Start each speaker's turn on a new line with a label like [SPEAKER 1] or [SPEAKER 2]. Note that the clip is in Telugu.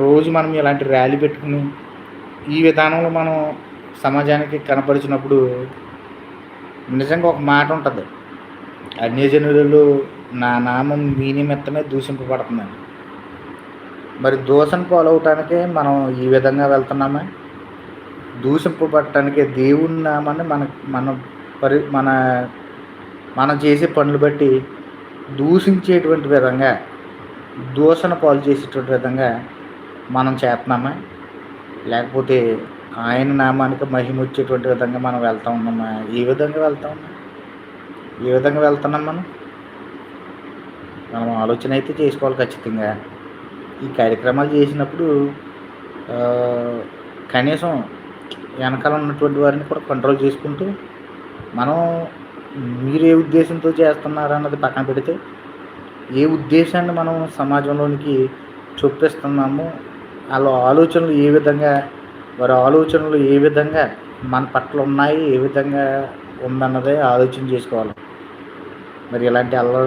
[SPEAKER 1] రోజు మనం ఇలాంటి ర్యాలీ పెట్టుకుని, ఈ విధానంలో మనం సమాజానికి కనపరిచినప్పుడు నిజంగా ఒక మాట ఉంటది. అన్యజనులలో నా నామం మీ నిమిత్తమే దూషింపబడుతుందని. మరి దూషణ పాలవటానికే మనం ఈ విధంగా వెళ్తున్నామా? దూషింపబడటానికే దేవుని నామాన్ని మన మన మనం చేసే పనులు బట్టి దూషించేటువంటి విధంగా, దూషణ పాలు చేసేటువంటి విధంగా మనం చేస్తున్నామా? లేకపోతే ఆయన నామానికి మహిమ వచ్చేటువంటి విధంగా మనం వెళ్తా ఉన్నామా? ఏ విధంగా వెళ్తా ఉన్నాం? ఏ విధంగా వెళ్తున్నాం మనం? మనం ఆలోచన అయితే చేసుకోవాలి ఖచ్చితంగా. ఈ కార్యక్రమాలు చేసినప్పుడు కనీసం వెనకాల ఉన్నటువంటి వారిని కూడా కంట్రోల్ చేసుకుంటూ, మనం మీరే ఉద్దేశంతో చేస్తున్నారన్నది పక్కన పెడితే, ఏ ఉద్దేశాన్ని మనం సమాజంలోనికి చొప్పిస్తున్నామో, వాళ్ళ ఆలోచనలు ఏ విధంగా, వారి ఆలోచనలు ఏ విధంగా మన పట్ల ఉన్నాయి, ఏ విధంగా ఉందన్నదే ఆలోచన చేసుకోవాలి. మరి ఇలాంటి అల్లరి